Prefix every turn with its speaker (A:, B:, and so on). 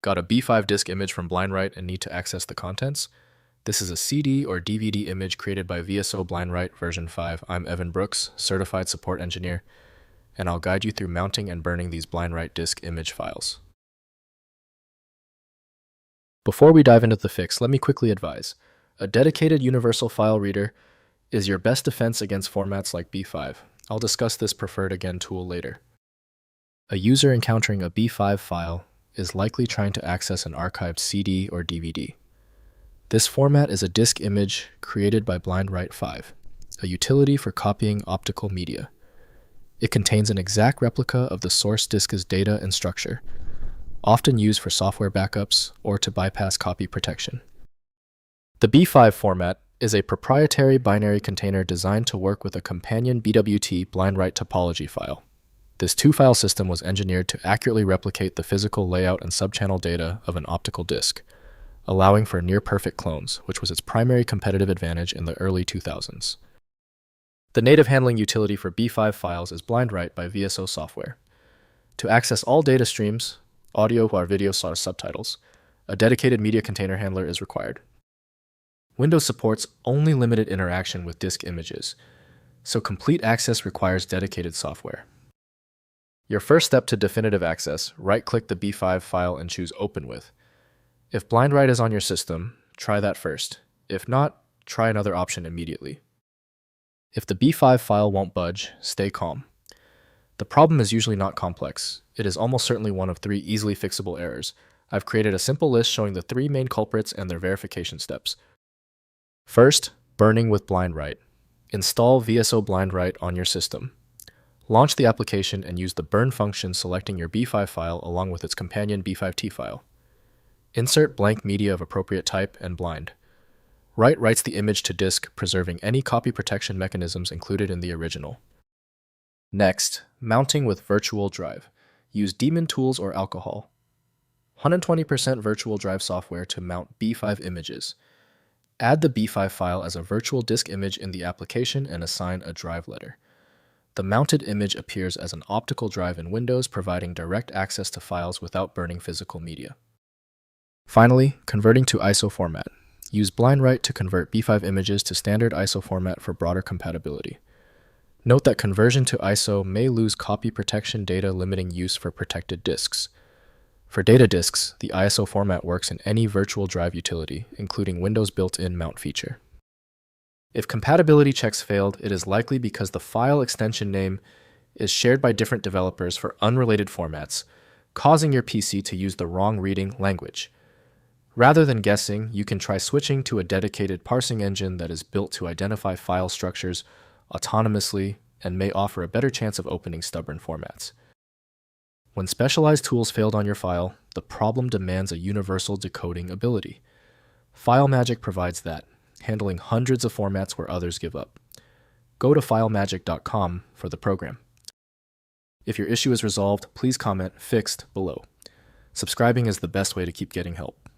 A: Got a B5 disk image from BlindWrite and need to access the contents? This is a CD or DVD image created by VSO BlindWrite version 5. I'm Evan Brooks, Certified Support Engineer, and I'll guide you through mounting and burning these BlindWrite disk image files. Before we dive into the fix, let me quickly advise. A dedicated universal file reader is your best defense against formats like B5. I'll discuss this preferred again tool later. A user encountering a B5 file is likely trying to access an archived CD or DVD. This format is a disk image created by BlindWrite 5, a utility for copying optical media. It contains an exact replica of the source disk's data and structure, often used for software backups or to bypass copy protection. The B5 format is a proprietary binary container designed to work with a companion BWT BlindWrite Topology file. This two-file system was engineered to accurately replicate the physical layout and subchannel data of an optical disk, allowing for near-perfect clones, which was its primary competitive advantage in the early 2000s. The native handling utility for B5 files is BlindWrite by VSO software. To access all data streams, audio or video subtitles, a dedicated media container handler is required. Windows supports only limited interaction with disk images, so complete access requires dedicated software. Your first step to definitive access, right-click the B5 file and choose Open With. If BlindWrite is on your system, try that first. If not, try another option immediately. If the B5 file won't budge, stay calm. The problem is usually not complex. It is almost certainly one of 3 easily fixable errors. I've created a simple list showing the 3 main culprits and their verification steps. First, burning with BlindWrite. Install VSO BlindWrite on your system. Launch the application and use the burn function, selecting your B5 file along with its companion B5T file. Insert blank media of appropriate type and blind. Write writes the image to disk, preserving any copy protection mechanisms included in the original. Next, mounting with virtual drive. Use daemon tools or alcohol. 120% virtual drive software to mount B5 images. Add the B5 file as a virtual disk image in the application and assign a drive letter. The mounted image appears as an optical drive in Windows, providing direct access to files without burning physical media. Finally, converting to ISO format. Use BlindWrite to convert B5 images to standard ISO format for broader compatibility. Note that conversion to ISO may lose copy protection data, limiting use for protected disks. For data disks, the ISO format works in any virtual drive utility, including Windows' built-in mount feature. If compatibility checks failed, it is likely because the file extension name is shared by different developers for unrelated formats, causing your PC to use the wrong reading language. Rather than guessing, you can try switching to a dedicated parsing engine that is built to identify file structures autonomously and may offer a better chance of opening stubborn formats. When specialized tools failed on your file, the problem demands a universal decoding ability. FileMagick provides that, handling hundreds of formats where others give up. Go to filemagick.com for the program. If your issue is resolved, please comment "Fixed" below. Subscribing is the best way to keep getting help.